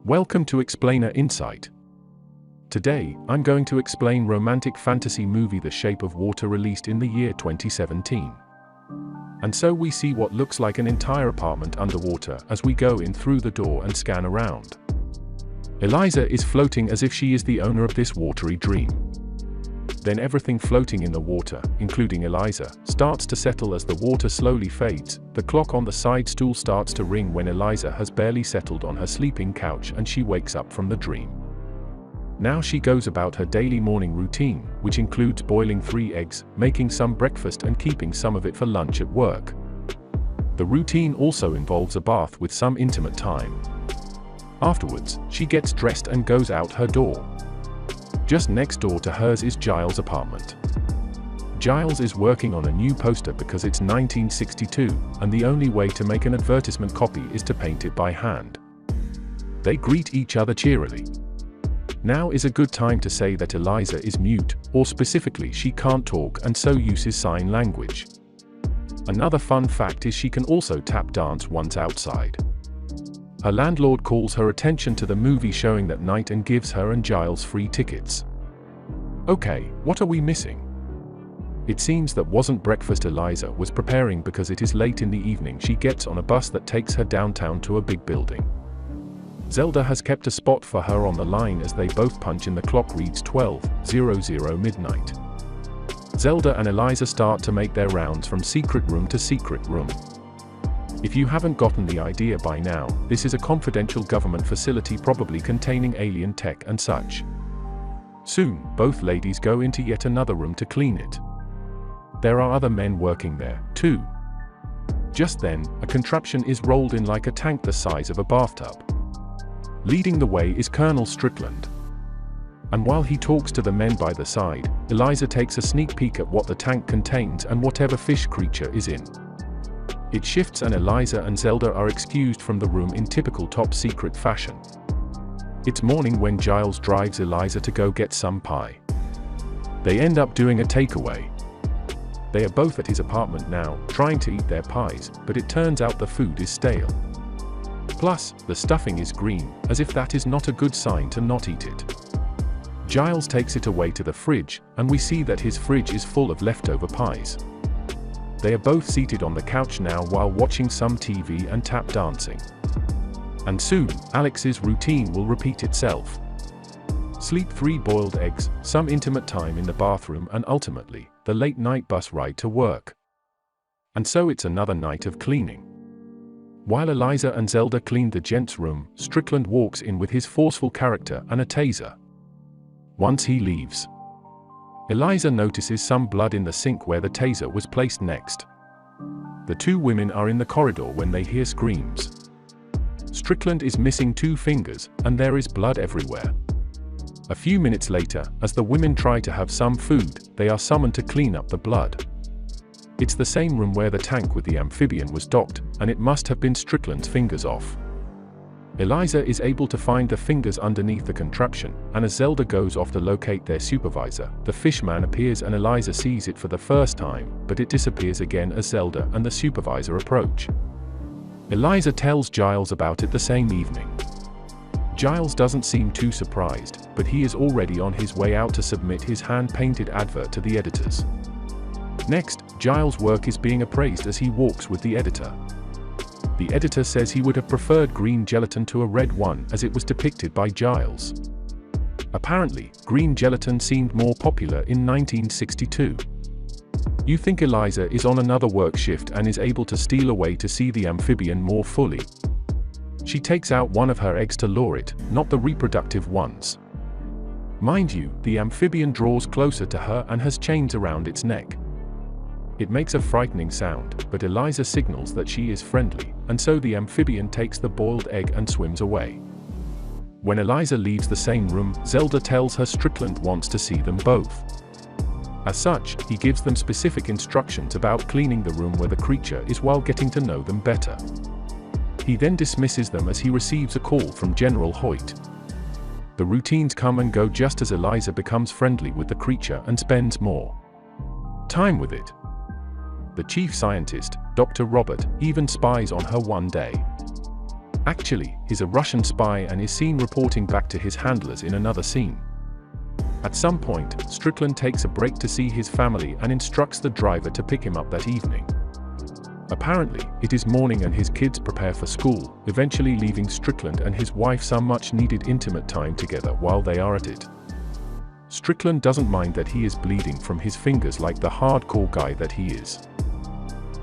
Welcome to Explainer Insight. Today, I'm going to explain romantic fantasy movie The Shape of Water, released in the year 2017. And so we see what looks like an entire apartment underwater as we go in through the door and scan around. Eliza is floating as if she is the owner of this watery dream. Then everything floating in the water, including Eliza, starts to settle as the water slowly fades. The clock on the side stool starts to ring when Eliza has barely settled on her sleeping couch and she wakes up from the dream. Now she goes about her daily morning routine, which includes boiling 3 eggs, making some breakfast and keeping some of it for lunch at work. The routine also involves a bath with some intimate time. Afterwards, she gets dressed and goes out her door. Just next door to hers is Giles' apartment. Giles is working on a new poster because it's 1962, and the only way to make an advertisement copy is to paint it by hand. They greet each other cheerily. Now is a good time to say that Eliza is mute, or specifically she can't talk and so uses sign language. Another fun fact is she can also tap dance once outside. Her landlord calls her attention to the movie showing that night and gives her and Giles free tickets. Okay, what are we missing? It seems that wasn't breakfast Eliza was preparing because it is late in the evening. She gets on a bus that takes her downtown to a big building. Zelda has kept a spot for her on the line as they both punch in. The clock reads 12:00 midnight. Zelda and Eliza start to make their rounds from secret room to secret room. If you haven't gotten the idea by now, this is a confidential government facility probably containing alien tech and such. Soon, both ladies go into yet another room to clean it. There are other men working there, too. Just then, a contraption is rolled in like a tank the size of a bathtub. Leading the way is Colonel Strickland. And while he talks to the men by the side, Eliza takes a sneak peek at what the tank contains and whatever fish creature is in. It shifts and Eliza and Zelda are excused from the room in typical top-secret fashion. It's morning when Giles drives Eliza to go get some pie. They end up doing a takeaway. They are both at his apartment now, trying to eat their pies, but it turns out the food is stale. Plus, the stuffing is green, as if that is not a good sign to not eat it. Giles takes it away to the fridge, and we see that his fridge is full of leftover pies. They are both seated on the couch now while watching some TV and tap dancing. And soon, Alex's routine will repeat itself. Sleep, 3 boiled eggs, some intimate time in the bathroom, and ultimately, the late night bus ride to work. And so it's another night of cleaning. While Eliza and Zelda clean the gents' room, Strickland walks in with his forceful character and a taser. Once he leaves, Eliza notices some blood in the sink where the taser was placed next. The 2 women are in the corridor when they hear screams. Strickland is missing 2 fingers, and there is blood everywhere. A few minutes later, as the women try to have some food, they are summoned to clean up the blood. It's the same room where the tank with the amphibian was docked, and it must have been Strickland's fingers off. Eliza is able to find the fingers underneath the contraption, and as Zelda goes off to locate their supervisor, the fishman appears and Eliza sees it for the first time, but it disappears again as Zelda and the supervisor approach. Eliza tells Giles about it the same evening. Giles doesn't seem too surprised, but he is already on his way out to submit his hand-painted advert to the editors. Next, Giles' work is being appraised as he walks with the editor. The editor says he would have preferred green gelatin to a red one as it was depicted by Giles. Apparently, green gelatin seemed more popular in 1962. You think Eliza is on another work shift and is able to steal away to see the amphibian more fully. She takes out one of her eggs to lure it, not the reproductive ones. Mind you, the amphibian draws closer to her and has chains around its neck. It makes a frightening sound, but Eliza signals that she is friendly, and so the amphibian takes the boiled egg and swims away. When Eliza leaves the same room, Zelda tells her Strickland wants to see them both. As such, he gives them specific instructions about cleaning the room where the creature is while getting to know them better. He then dismisses them as he receives a call from General Hoyt. The routines come and go just as Eliza becomes friendly with the creature and spends more time with it. The chief scientist, Dr. Robert, even spies on her one day. Actually, he's a Russian spy and is seen reporting back to his handlers in another scene. At some point, Strickland takes a break to see his family and instructs the driver to pick him up that evening. Apparently, it is morning and his kids prepare for school, eventually leaving Strickland and his wife some much-needed intimate time together while they are at it. Strickland doesn't mind that he is bleeding from his fingers like the hardcore guy that he is.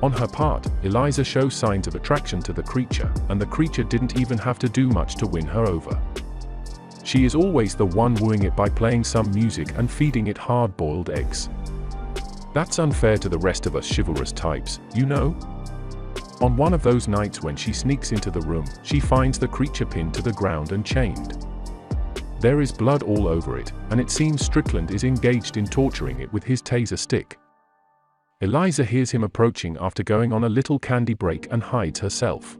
On her part, Eliza shows signs of attraction to the creature, and the creature didn't even have to do much to win her over. She is always the one wooing it by playing some music and feeding it hard-boiled eggs. That's unfair to the rest of us chivalrous types, you know? On one of those nights when she sneaks into the room, she finds the creature pinned to the ground and chained. There is blood all over it, and it seems Strickland is engaged in torturing it with his taser stick. Eliza hears him approaching after going on a little candy break and hides herself.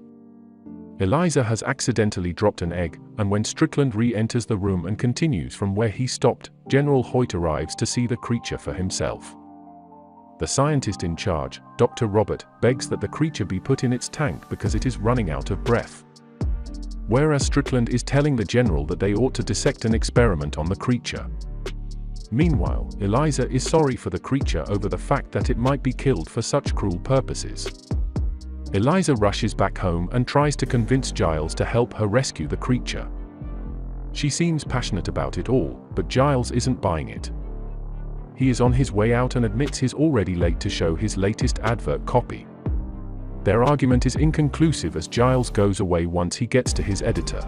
Eliza has accidentally dropped an egg, and when Strickland re-enters the room and continues from where he stopped, General Hoyt arrives to see the creature for himself. The scientist in charge, Dr. Robert, begs that the creature be put in its tank because it is running out of breath. Whereas Strickland is telling the general that they ought to dissect an experiment on the creature. Meanwhile, Eliza is sorry for the creature over the fact that it might be killed for such cruel purposes. Eliza rushes back home and tries to convince Giles to help her rescue the creature. She seems passionate about it all, but Giles isn't buying it. He is on his way out and admits he's already late to show his latest advert copy. Their argument is inconclusive as Giles goes away once he gets to his editor.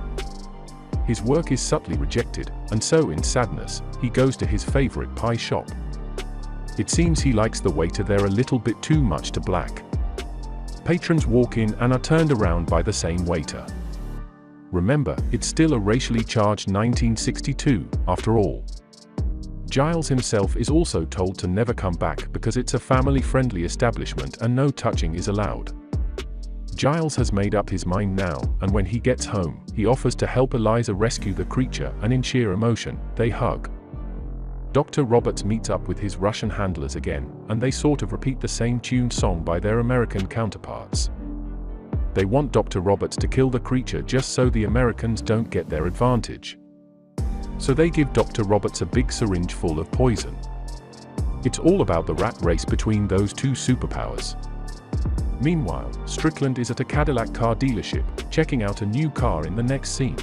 His work is subtly rejected, and so in sadness, he goes to his favorite pie shop. It seems he likes the waiter there a little bit too much to black. Patrons walk in and are turned around by the same waiter. Remember, it's still a racially charged 1962, after all. Giles himself is also told to never come back because it's a family-friendly establishment and no touching is allowed. Giles has made up his mind now, and when he gets home, he offers to help Eliza rescue the creature, and in sheer emotion, they hug. Dr. Roberts meets up with his Russian handlers again, and they sort of repeat the same tuned song by their American counterparts. They want Dr. Roberts to kill the creature just so the Americans don't get their advantage. So they give Dr. Roberts a big syringe full of poison. It's all about the rat race between those two superpowers. Meanwhile, Strickland is at a Cadillac car dealership, checking out a new car in the next scene.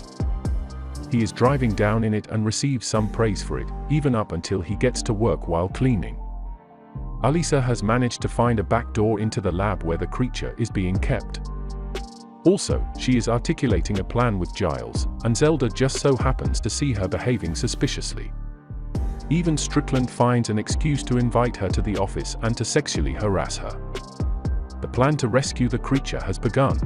He is driving down in it and receives some praise for it, even up until he gets to work while cleaning. Alisa has managed to find a back door into the lab where the creature is being kept. Also, she is articulating a plan with Giles, and Zelda just so happens to see her behaving suspiciously. Even Strickland finds an excuse to invite her to the office and to sexually harass her. The plan to rescue the creature has begun.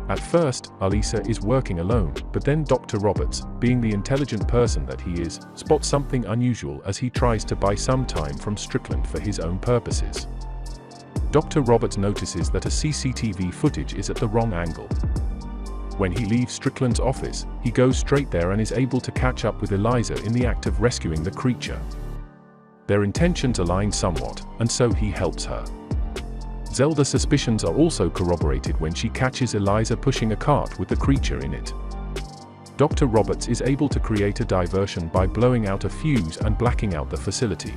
At first, Alisa is working alone, but then Dr. Roberts, being the intelligent person that he is, spots something unusual as he tries to buy some time from Strickland for his own purposes. Dr. Roberts notices that a CCTV footage is at the wrong angle. When he leaves Strickland's office, he goes straight there and is able to catch up with Eliza in the act of rescuing the creature. Their intentions align somewhat, and so he helps her. Zelda's suspicions are also corroborated when she catches Eliza pushing a cart with the creature in it. Dr. Roberts is able to create a diversion by blowing out a fuse and blacking out the facility.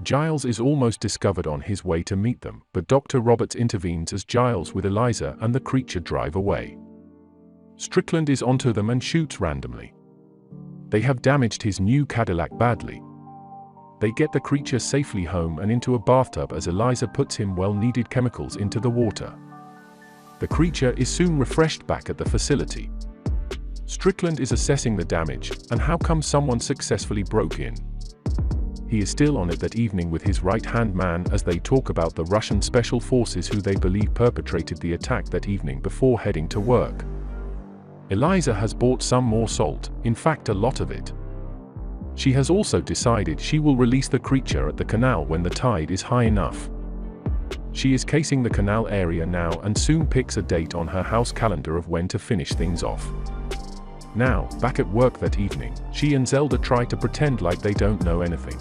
Giles is almost discovered on his way to meet them, but Dr. Roberts intervenes as Giles with Eliza and the creature drive away. Strickland is onto them and shoots randomly. They have damaged his new Cadillac badly. They get the creature safely home and into a bathtub as Eliza puts him well-needed chemicals into the water. The creature is soon refreshed back at the facility. Strickland is assessing the damage, and how come someone successfully broke in. He is still on it that evening with his right-hand man as they talk about the Russian special forces who they believe perpetrated the attack that evening before heading to work. Eliza has bought some more salt, in fact a lot of it. She has also decided she will release the creature at the canal when the tide is high enough. She is casing the canal area now and soon picks a date on her house calendar of when to finish things off. Now, back at work that evening, she and Zelda try to pretend like they don't know anything.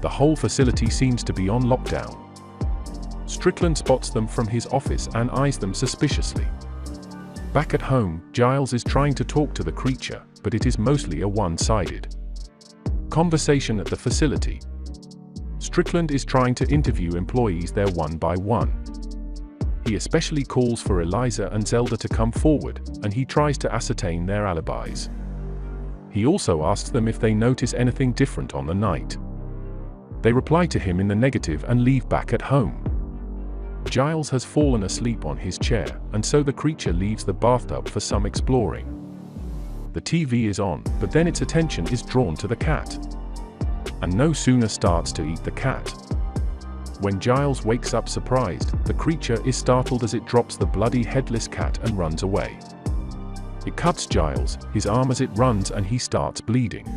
The whole facility seems to be on lockdown. Strickland spots them from his office and eyes them suspiciously. Back at home, Giles is trying to talk to the creature, but it is mostly a one-sided conversation at the facility. Strickland is trying to interview employees there one by one. He especially calls for Eliza and Zelda to come forward, and he tries to ascertain their alibis. He also asks them if they notice anything different on the night. They reply to him in the negative and leave back at home. Giles has fallen asleep on his chair, and so the creature leaves the bathtub for some exploring. The TV is on, but then its attention is drawn to the cat. And no sooner starts to eat the cat. When Giles wakes up surprised, the creature is startled as it drops the bloody headless cat and runs away. It cuts Giles, his arm as it runs, and he starts bleeding.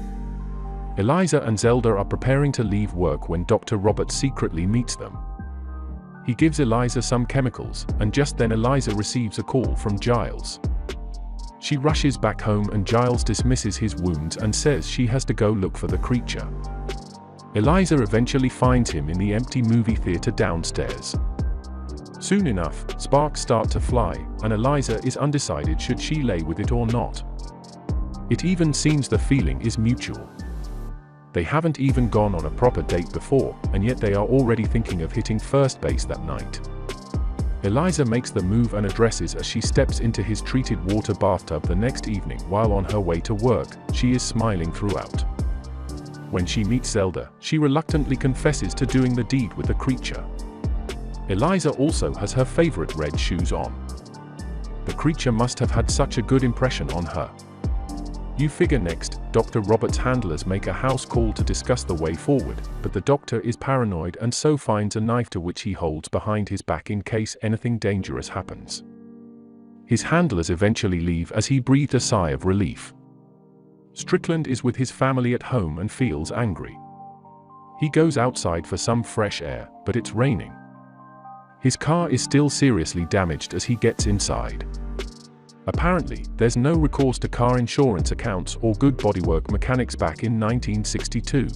Eliza and Zelda are preparing to leave work when Dr. Roberts secretly meets them. He gives Eliza some chemicals, and just then Eliza receives a call from Giles. She rushes back home and Giles dismisses his wounds and says she has to go look for the creature. Eliza eventually finds him in the empty movie theater downstairs. Soon enough, sparks start to fly, and Eliza is undecided should she lay with it or not. It even seems the feeling is mutual. They haven't even gone on a proper date before, and yet they are already thinking of hitting first base that night. Eliza makes the move and addresses as she steps into his treated water bathtub the next evening. While on her way to work, she is smiling throughout. When she meets Zelda, she reluctantly confesses to doing the deed with the creature. Eliza also has her favorite red shoes on. The creature must have had such a good impression on her. You figure next, Dr. Roberts' handlers make a house call to discuss the way forward, but the doctor is paranoid and so finds a knife to which he holds behind his back in case anything dangerous happens. His handlers eventually leave as he breathed a sigh of relief. Strickland is with his family at home and feels angry. He goes outside for some fresh air, but it's raining. His car is still seriously damaged as he gets inside. Apparently, there's no recourse to car insurance accounts or good bodywork mechanics back in 1962.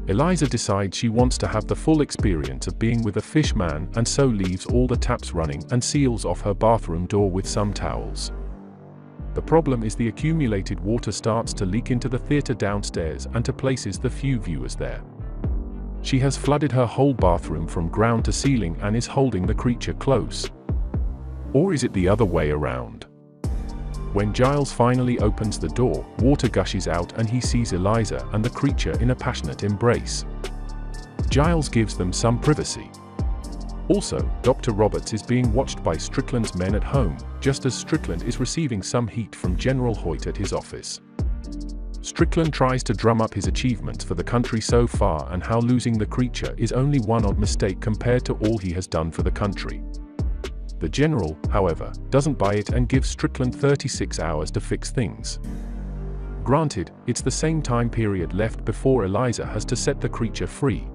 Eliza decides she wants to have the full experience of being with a fish man and so leaves all the taps running and seals off her bathroom door with some towels. The problem is the accumulated water starts to leak into the theater downstairs and to places the few viewers there. She has flooded her whole bathroom from ground to ceiling and is holding the creature close. Or is it the other way around? When Giles finally opens the door, water gushes out and he sees Eliza and the creature in a passionate embrace. Giles gives them some privacy. Also, Dr. Roberts is being watched by Strickland's men at home, just as Strickland is receiving some heat from General Hoyt at his office. Strickland tries to drum up his achievements for the country so far and how losing the creature is only one odd mistake compared to all he has done for the country. The general, however, doesn't buy it and gives Strickland 36 hours to fix things. Granted, it's the same time period left before Eliza has to set the creature free.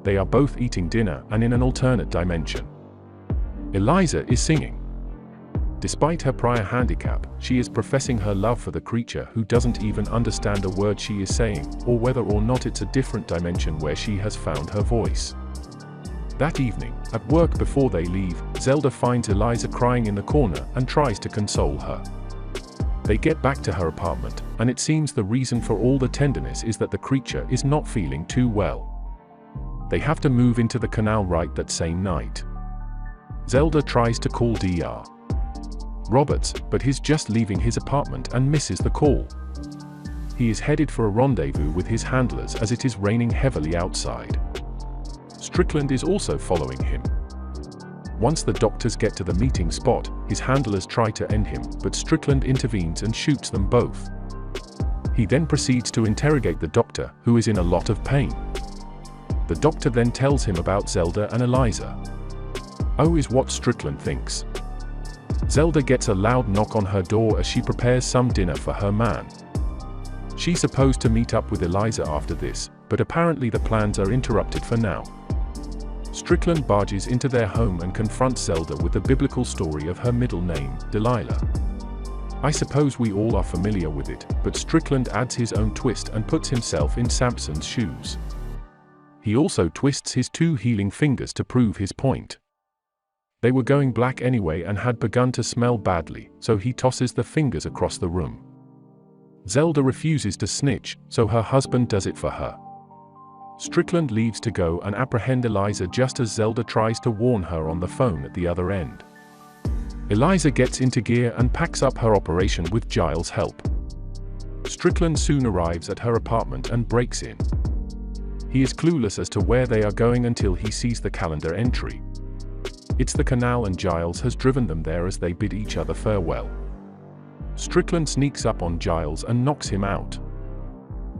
They are both eating dinner and in an alternate dimension. Eliza is singing. Despite her prior handicap, she is professing her love for the creature who doesn't even understand a word she is saying, or whether or not it's a different dimension where she has found her voice. That evening, at work before they leave, Zelda finds Eliza crying in the corner and tries to console her. They get back to her apartment, and it seems the reason for all the tenderness is that the creature is not feeling too well. They have to move into the canal right that same night. Zelda tries to call Dr. Roberts, but he's just leaving his apartment and misses the call. He is headed for a rendezvous with his handlers as it is raining heavily outside. Strickland is also following him. Once the doctors get to the meeting spot, his handlers try to end him, but Strickland intervenes and shoots them both. He then proceeds to interrogate the doctor, who is in a lot of pain. The doctor then tells him about Zelda and Eliza. Oh, is what Strickland thinks. Zelda gets a loud knock on her door as she prepares some dinner for her man. She's supposed to meet up with Eliza after this, but apparently the plans are interrupted for now. Strickland barges into their home and confronts Zelda with the biblical story of her middle name, Delilah. I suppose we all are familiar with it, but Strickland adds his own twist and puts himself in Samson's shoes. He also twists his two healing fingers to prove his point. They were going black anyway and had begun to smell badly, so he tosses the fingers across the room. Zelda refuses to snitch, so her husband does it for her. Strickland leaves to go and apprehend Eliza just as Zelda tries to warn her on the phone at the other end. Eliza gets into gear and packs up her operation with Giles' help. Strickland soon arrives at her apartment and breaks in. He is clueless as to where they are going until he sees the calendar entry. It's the canal and Giles has driven them there as they bid each other farewell. Strickland sneaks up on Giles and knocks him out.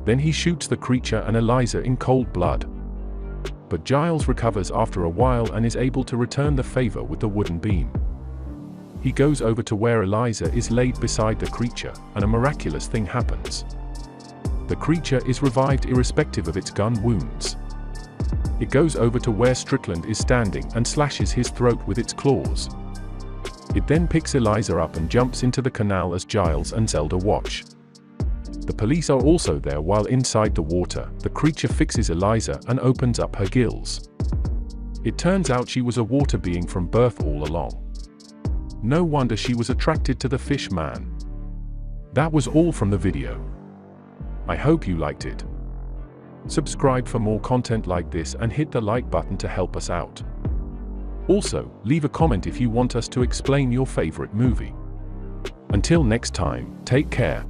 Then he shoots the creature and Eliza in cold blood. But Giles recovers after a while and is able to return the favor with the wooden beam. He goes over to where Eliza is laid beside the creature, and a miraculous thing happens. The creature is revived irrespective of its gun wounds. It goes over to where Strickland is standing and slashes his throat with its claws. It then picks Eliza up and jumps into the canal as Giles and Zelda watch. The police are also there while inside the water, the creature fixes Eliza and opens up her gills. It turns out she was a water being from birth all along. No wonder she was attracted to the fish man. That was all from the video. I hope you liked it. Subscribe for more content like this and hit the like button to help us out. Also, leave a comment if you want us to explain your favorite movie. Until next time, take care.